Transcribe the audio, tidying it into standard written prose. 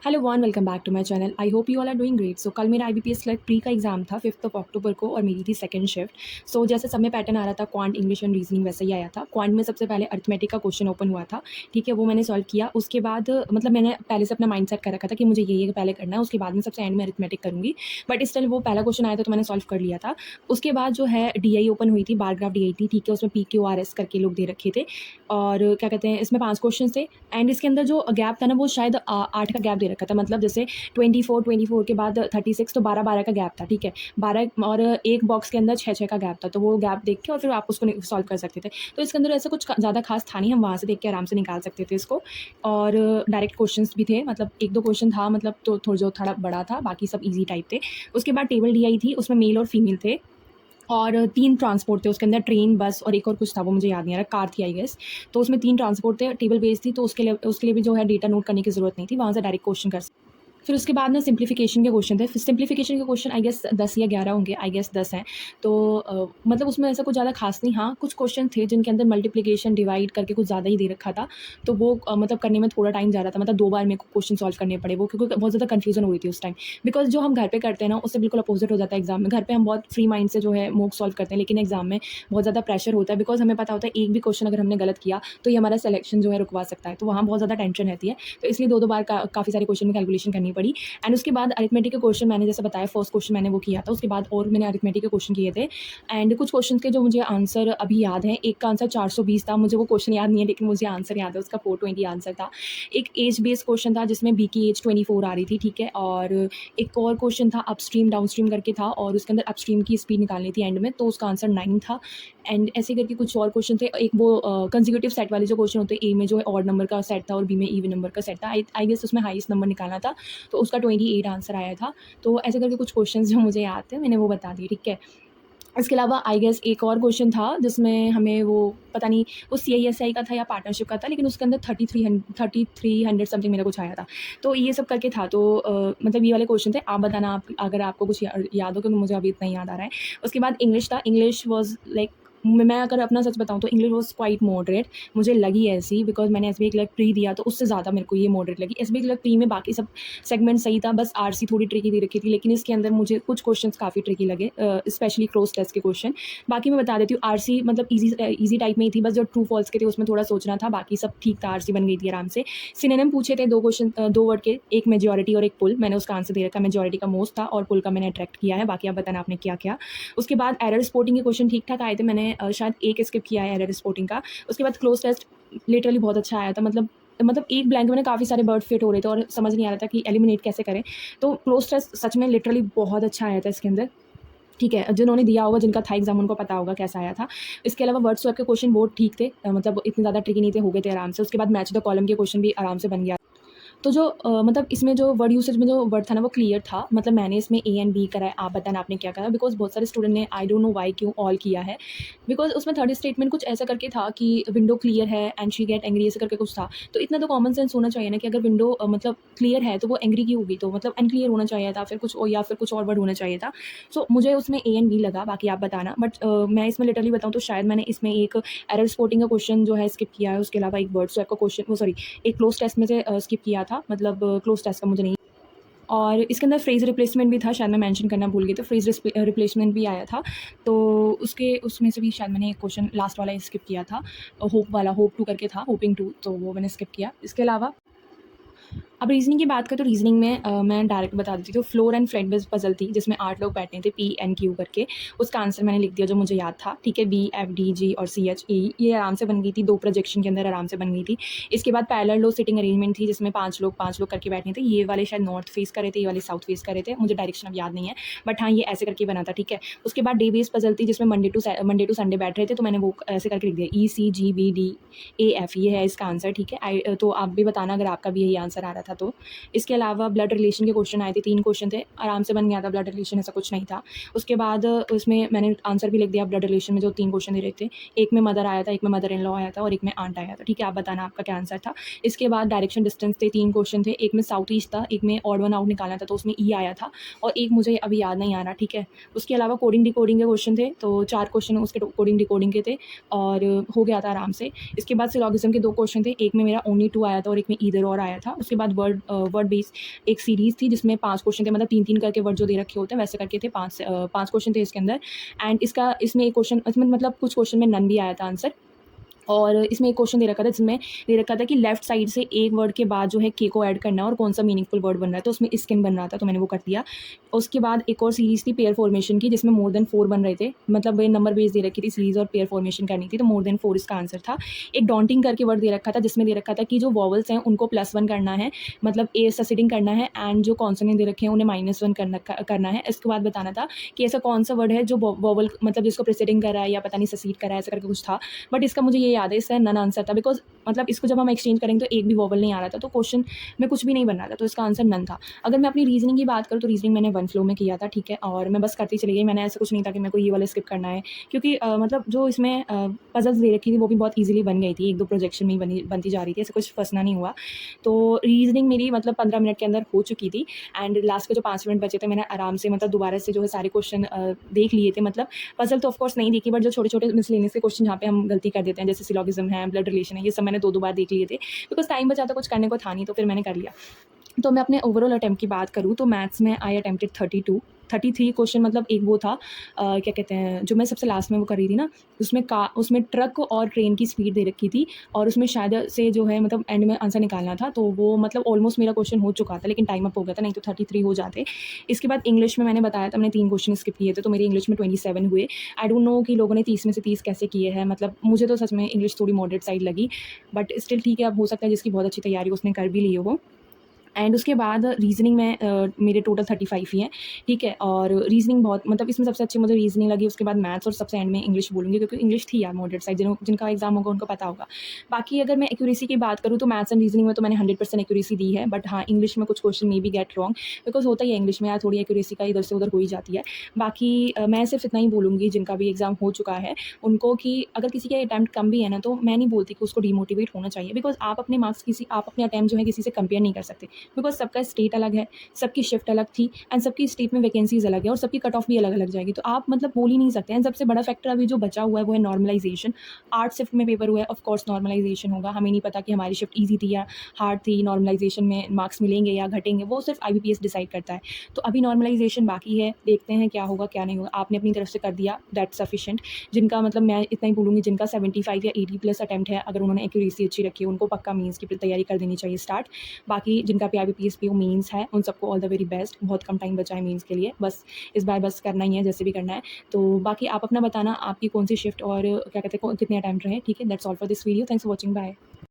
Hello one welcome back to my channel. I hope you all are doing great. So कल मेरा IBPS clerk pre का exam था 5 अक्टूबर को और मेरी थी सेकंड शिफ्ट। सो जैसे सब में पैटर्न आ रहा था क्वांट इंग्लिश एंड रीजनिंग वैसे ही आया था। क्वांट में सबसे पहले अरिथमेटिक का क्वेश्चन ओपन हुआ था, ठीक है, वो मैंने सॉल्व किया। उसके बाद मतलब मैंने पहले से अपना माइंड सेट कर रखा था कि मुझे ये पहले करना है, उसके बाद में सबसे एंड में अरिथमेटिक करूँगी। बट स्टिल वो पहला क्वेश्चन आया था तो मैंने सॉल्व कर लिया था। उसके बाद जो है DI ओपन हुई थी, बार ग्राफ DI थी, ठीक है, उसमें PQRS करके लोग दे रखे थे और क्या कहते हैं, इसमें 5 क्वेश्चन थे एंड इसके अंदर जो गैप था ना वो शायद 8 का गैप दे रखा था। मतलब जैसे 24 के बाद 36, तो 12 का गैप था, ठीक है। 12 और एक बॉक्स के अंदर 6 का गैप था, तो वो गैप देख के और फिर आप उसको सॉल्व कर सकते थे। तो इसके अंदर ऐसा कुछ ज़्यादा खास था नहीं, हम वहाँ से देख के आराम से निकाल सकते थे इसको। और डायरेक्ट क्वेश्चंस भी थे, मतलब 1-2 क्वेश्चन था, मतलब तो थोड़ा बड़ा था, बाकी सब ईजी टाइप थे। उसके बाद टेबल DI थी, उसमें मेल और फीमेल थे और 3 ट्रांसपोर्ट थे उसके अंदर, ट्रेन, बस और एक और कुछ था वो मुझे याद नहीं आ रहा, कार थी आई गेस। तो उसमें 3 ट्रांसपोर्ट थे, टेबल बेस्ड थी, तो उसके लिए भी जो है डेटा नोट करने की ज़रूरत नहीं थी, वहाँ से डायरेक्ट क्वेश्चन कर। फिर उसके बाद ना सिंप्लीफिकेशन के क्वेश्चन थे। फिर सिंप्लीफिकेशन के क्वेश्चन आई गेस 10 या 11 होंगे, आई गेस 10 हैं। तो मतलब उसमें ऐसा कुछ ज़्यादा खास नहीं, हाँ कुछ क्वेश्चन थे जिनके अंदर मल्टीप्लिकेशन डिवाइड करके कुछ ज़्यादा ही दे रखा था, तो वो मतलब करने में थोड़ा टाइम जा रहा था। मतलब 2 बार मेरे को क्वेश्चन सॉल्व करने पड़े वो, क्योंकि बहुत ज़्यादा कन्फ्यूजन हो रही थी उस टाइम। बिकॉज जो हम घर पे करते हैं ना उससे बिल्कुल अपोजिट हो जाता है एग्जाम में। घर पे हम बहुत फ्री माइंड से जो है मॉक सॉल्व करते हैं, लेकिन एग्जाम में बहुत ज़्यादा प्रेशर होता है, बिकॉज हमें पता होता है एक भी क्वेश्चन अगर हमने गलत किया तो ये हमारा सिलेक्शन जो है रुकवा सकता है, तो वहाँ बहुत ज़्यादा टेंशन रहती है। तो इसलिए 2-2 बार काफ़ी सारे क्वेश्चन में कैलकुलेशन करनी पड़ी। एंड उसके बाद अरिथमेटिक के क्वेश्चन मैंने जैसे बताया, फर्स्ट क्वेश्चन मैंने वो किया था, उसके बाद और मैंने अरिथमेटिक के क्वेश्चन किए थे। एंड कुछ क्वेश्चन के जो मुझे आंसर अभी याद है, एक का आंसर 420 था, मुझे वो क्वेश्चन याद नहीं है लेकिन मुझे आंसर याद है, उसका 420 आंसर था। एक एज बेस्ड क्वेश्चन था जिसमें बी की एज 24 आ रही थी, ठीक है। और एक और क्वेश्चन था अपस्ट्रीम डाउनस्ट्रीम करके था, और उसके अंदर अपस्ट्रीम की स्पीड निकालनी थी एंड में, तो उसका आंसर 9 था। एंड ऐसे करके कुछ और क्वेश्चन थे। एक वो कंसेक्यूटिव सेट वाले जो क्वेश्चन होते हैं, ए में जो है ऑड नंबर का सेट था और बी में इवन नंबर का सेट था। आई गेस उसमें हाईएस्ट नंबर निकालना था, तो उसका 28 आंसर आया था। तो ऐसे करके कुछ क्वेश्चंस जो मुझे याद थे मैंने वो बता दिए, ठीक है। इसके अलावा आई गेस एक और क्वेश्चन था जिसमें हमें वो पता नहीं वो CISI का था या पार्टनरशिप का था, लेकिन उसके अंदर 3300 समथिंग मेरा कुछ आया था। तो ये सब करके था। तो मतलब ये वाले क्वेश्चन थे। आप बताना, आप अगर आपको कुछ याद हो, क्योंकि मुझे अभी इतना ही याद आ रहा है। उसके बाद इंग्लिश था। इंग्लिश वॉज लाइक, मैं अगर अपना सच बताऊँ तो इंग्लिश वॉज क्वाइट मॉडरेट मुझे लगी ऐसी, बिकॉज मैंने SBI क्लर्क प्री दिया तो उससे ज़्यादा मेरे को ये मॉडरेट लगी। SBI क्लर्क प्री में बाकी सब सेगमेंट सही था, बस RC थोड़ी ट्रिकी दे रखी थी, लेकिन इसके अंदर मुझे कुछ क्वेश्चंस काफ़ी ट्रिकी लगे, स्पेशली क्रॉस टेस्ट के क्वेश्चन। बाकी मैं बता देती हूँ, RC मतलब ईजी टाइप में ही थी, बस जो ट्रू फॉल्स के थे उसमें थोड़ा सोचना था, बाकी सब ठीक था, RC बन गई थी आराम से। सिनोनिम पूछे थे 2 क्वेश्चन, 2 वर्ड के, एक मेजॉरिटी और एक पुल। मैंने उसका आंसर दे रखा, मेजॉरिटी का मोस्ट था और पुल का मैंने अट्रैक्ट किया है। बाकी आप बताना आपने क्या किया। उसके बाद एरर स्पॉटिंग के क्वेश्चन ठीक ठाक आए थे, मैंने शायद एक स्किप किया है एरर स्पॉटिंग का। उसके बाद क्लोज टेस्ट लिटरली बहुत अच्छा आया था, मतलब एक ब्लैंक में ना काफ़ी सारे वर्ड फिट हो रहे थे और समझ नहीं आ रहा था कि एलिमिनेट कैसे करें। तो क्लोज टेस्ट सच में लिटरली बहुत अच्छा आया था इसके अंदर, ठीक है। जिन्होंने दिया होगा, जिनका था एग्जाम, उनको पता होगा कैसा आया था। इसके अलावा वर्ड स्वैप के क्वेश्चन बहुत ठीक थे, मतलब इतने ज़्यादा ट्रिकी नहीं थे, हो गए थे आराम से। उसके बाद मैच द कॉलम के क्वेश्चन भी आराम से बन गया। तो जो मतलब इसमें जो वर्ड यूसेज में जो वर्ड था ना वो क्लियर था, मतलब मैंने इसमें A एंड B करा है। आप बताना आपने क्या करा, बिकॉज बहुत सारे स्टूडेंट ने आई डोंट नो वाई क्यों ऑल किया है, बिकॉज उसमें थर्ड स्टेटमेंट कुछ ऐसा करके था कि विंडो क्लियर है एंड शी गेट एंग्री, ऐसे करके कुछ था। तो इतना तो कॉमन सेंस होना चाहिए ना कि अगर विंडो मतलब क्लियर है तो वो एंग्री क्यों होगी, तो मतलब अनक्लियर होना चाहिए था, फिर कुछ या फिर कुछ और वर्ड होना चाहिए था। सो मुझे उसमें A एंड B लगा, बाकी आप बताना। बट मैं इसमें लिटरली बताऊँ तो शायद मैंने इसमें एक एरर स्पॉटिंग का क्वेश्चन जो है स्किप किया है, उसके अलावा एक वर्ड स्वैप का क्वेश्चन, वो सॉरी, एक क्लोज टेस्ट में से स्किप किया था, मतलब क्लोज टेस्ट का मुझे नहीं। और इसके अंदर फ्रेज़ रिप्लेसमेंट भी था, शायद मैं मेंशन करना भूल गई, तो फ्रेज़ रिप्लेसमेंट भी आया था। तो उसके उसमें से भी शायद मैंने एक क्वेश्चन लास्ट वाला स्किप किया था, होप वाला, होप टू करके था, होपिंग टू, तो वो मैंने स्किप किया। इसके अलावा अब रीजनिंग की बात करें तो रीजनिंग में मैं डायरेक्ट बता देती हूँ। Floor and flat based puzzle थी जिसमें 8 लोग बैठे थे, PNQ करके। उसका आंसर मैंने लिख दिया जो मुझे याद था, ठीक है। BFDG और CHE ये आराम से बन गई थी, 2 प्रोजेक्शन के अंदर आराम से बन गई थी। इसके बाद पैरेलल लो सिटिंग अरेंजमेंट थी जिसमें 5 लोग करके बैठे थे। ये वाले शायद नॉर्थ फेस करे थे, ये वाले साउथ फेस करे थे, मुझे डायरेक्शन अब याद नहीं है, बट हाँ ये ऐसे करके बना था, ठीक है। उसके बाद डे बेस्ड पजल थी जिसमें मंडे टू संडे बैठ रहे थे, तो मैंने वो ऐसे करके लिख दिया ECGBDAF, ये है इसका आंसर, ठीक है। तो आप भी बताना अगर आपका भी यही आंसर आ रहा था तो। इसके अलावा ब्लड रिलेशन के क्वेश्चन आए थे, 3 क्वेश्चन थे, आराम से बन गया था। ब्लड रिलेशन ऐसा कुछ नहीं था। उसके बाद उसमें मैंने आंसर भी लिख दिया ब्लड रिलेशन में जो 3 क्वेश्चन दे रहे थे। एक में मदर आया था, एक में मदर इन लॉ आया था और एक में आंट आया था, ठीक है। आप बताना आपका क्या आंसर था। इसके बाद डायरेक्शन डिस्टेंस थे, 3 क्वेश्चन थे, एक में साउथ ईस्ट था, एक में ऑड वन आउट निकालना था तो उसमें ई आया था, और एक मुझे अभी याद नहीं आ रहा, ठीक है। उसके अलावा कोडिंग डिकोडिंग के क्वेश्चन थे, तो 4 क्वेश्चन उसके कोडिंग डिकोडिंग के थे और हो गया था आराम से। इसके बाद सिलॉगिज्म के 2 क्वेश्चन थे, एक में मेरा ओनली 2 आया था और एक में ईदर और आया था। उसके बाद वर्ड बेस्ड एक सीरीज़ थी जिसमें 5 क्वेश्चन थे, मतलब 3-3 करके वर्ड जो दे रखे होते हैं वैसे करके थे, 5 क्वेश्चन थे इसके अंदर। एंड इसमें एक क्वेश्चन, इसमें मतलब कुछ क्वेश्चन में नन भी आया था आंसर। और इसमें एक क्वेश्चन दे रखा था जिसमें दे रखा था कि लेफ्ट साइड से एक वर्ड के बाद जो है के को ऐड करना है और कौन सा मीनिंगफुल वर्ड बन रहा है, तो उसमें स्किन बन रहा था, तो मैंने वो कर दिया। उसके बाद एक और सीरीज़ थी पेयर फॉर्मेशन की, जिसमें मोर देन 4 बन रहे थे, मतलब वे नंबर बेस दे रखी थी सीरीज़ और पेयर फॉर्मेशन करनी थी, तो मोर देन 4 इसका आंसर था। एक डॉन्टिंग करके वर्ड दे रखा था जिसमें दे रखा था कि जो वॉवल्स हैं उनको +1 करना है, मतलब ए ससीडिंग करना है, एंड जो कॉन्सोनेंट दे रखे हैं उन्हें -1 करना है। इसके बाद बताना था कि ऐसा कौन सा वर्ड है जो वॉवल मतलब जिसको प्रीसीडिंग कर रहा है या पता नहीं ससीड कर रहा है, ऐसा करके कुछ था। बट इसका मुझे ये याद है, इसका नन आंसर था, बिकॉज़ मतलब इसको जब हम एक्सचेंज करेंगे तो एक भी वोवेल नहीं आ रहा था, तो क्वेश्चन में कुछ भी नहीं बन रहा था, तो इसका आंसर नन था। अगर मैं अपनी रीजनिंग की बात करूँ तो रीजनिंग मैंने वन फ्लो में किया था, ठीक है, और मैं बस करती चली गई, मैंने ऐसा कुछ नहीं था कि मेरे को ये वाला स्किप करना है, क्योंकि मतलब जो इसमें पजल्स दे रखी थी वो भी बहुत ईजिली बन गई थी, 1-2 प्रोजेक्शन में ही बनती जा रही थी, ऐसा कुछ फंसना नहीं हुआ। तो रीजनिंग मेरी मतलब 15 मिनट के अंदर हो चुकी थी, एंड लास्ट के जो 5 मिनट बचे थे मैंने आराम से मतलब दोबारा से जो है सारे क्वेश्चन देख लिए थे, मतलब पजल तो ऑफकोर्स नहीं देखी, बट जो छोटे-छोटे मिसलेनियस के क्वेश्चन जहाँ पे हम गलती कर देते हैं, जैसे सिलोगिज्म है, ब्लड रिलेशन है, ये सब मैंने 2-2 बार देख लिए थे, बिकॉज़ टाइम बचा था, कुछ करने को था नहीं, तो फिर मैंने कर लिया। तो मैं अपने ओवरऑल अटेम्प्ट की बात करूँ तो मैथ्स में आई अटेम्प्टेड 33 क्वेश्चन, मतलब एक वो था क्या कहते हैं, जो मैं सबसे लास्ट में वो कर रही थी ना, उसमें ट्रक और ट्रेन की स्पीड दे रखी थी, और उसमें शायद से जो है मतलब एंड में आंसर निकालना था, तो वो मतलब ऑलमोस्ट मेरा क्वेश्चन हो चुका था, लेकिन टाइम अप हो गया था, नहीं तो 33 हो जाते। इसके बाद इंग्लिश में मैंने बताया था, मैंने 3 क्वेश्चन स्किप किए थे, तो मेरी इंग्लिश में 27 हुए। आई डोंट नो कि लोगों ने 30 में से 30 कैसे किए हैं, मतलब मुझे तो सच में इंग्लिश थोड़ी मॉडरेट साइड लगी, बट स्टिल ठीक है, अब हो सकता है जिसकी बहुत अच्छी तैयारी हो उसने कर भी ली हो। एंड उसके बाद रीज़निंग में मेरे टोटल 35 ही हैं, ठीक है, और रीज़निंग बहुत मतलब इसमें सबसे अच्छी मुझे रीज़निंग लगी, उसके बाद मैथ्स, और सबसे एंड में इंग्लिश बोलूँगी, क्योंकि इंग्लिश थी यार मॉडरेट साइड, जिनका एग्जाम होगा उनको पता होगा। बाकी अगर मैं एक्यूरेसी की बात करूँ तो मैथ्स एंड रीज़निंग में तो मैंने 100% एक्यूरेसी दी है, बट हाँ, इंग्लिश में कुछ question may be get wrong, because होता ही है इंग्लिश में यार, थोड़ी एक्यूरेसी का इधर से उधर हो ही जाती है। बाकी मैं सिर्फ इतना ही बोलूँगी जिनका भी एग्ज़ाम हो चुका है उनको, कि अगर किसी के अटेम्प्ट कम भी है ना, तो मैं नहीं बोलती कि उसको डिमोटिवेट होना चाहिए, बिकॉज़ आप अपने मार्क्स आप अपने अटेम्प्ट जो है किसी से कंपेयर नहीं कर सकते, बिकॉज़ सबका स्टेट अलग है, सबकी शिफ्ट अलग थी, एंड सबकी स्टेट में वैकेंसीज़ अलग है, और सबकी कट ऑफ भी अलग-अलग जाएगी, तो आप मतलब बोल ही नहीं सकते। एंड सबसे बड़ा फैक्टर अभी जो बचा हुआ है वो है नॉर्मलाइज़ेशन। 8 शिफ्ट में पेपर हुआ है, ऑफ कोर्स नॉर्मलाइज़ेशन होगा, हमें नहीं पता कि हमारी शिफ्ट ईज़ी थी या हार्ड थी, नॉर्मलाइज़ेशन में मार्क्स मिलेंगे या घटेंगे, वो सिर्फ आईबीपीएस डिसाइड करता है। तो अभी नॉर्मलाइज़ेशन बाकी है, देखते हैं क्या होगा क्या नहीं होगा। आपने अपनी तरफ से कर दिया, दैट्स सफिशिएंट। जिनका मतलब मैं इतना ही बोलूँगी, जिनका 75 या 80 प्लस अटेम्प्ट है, अगर उन्होंने एक्यूरेसी अच्छी रखी है, उनको पक्का मेंस की तैयारी कर देनी चाहिए स्टार्ट। बाकी जिनका पीआईबीपीएस पीओ मेंस है, उन सबको ऑल द वेरी बेस्ट, बहुत कम टाइम बचा है मेंस के लिए, बस इस बार बस करना ही है जैसे भी करना है। तो बाकी आप अपना बताना, आपकी कौन सी शिफ्ट और क्या कहते हैं कितने अटेम्प्ट रहे, ठीक है। That's all for this video, thanks for watching, bye.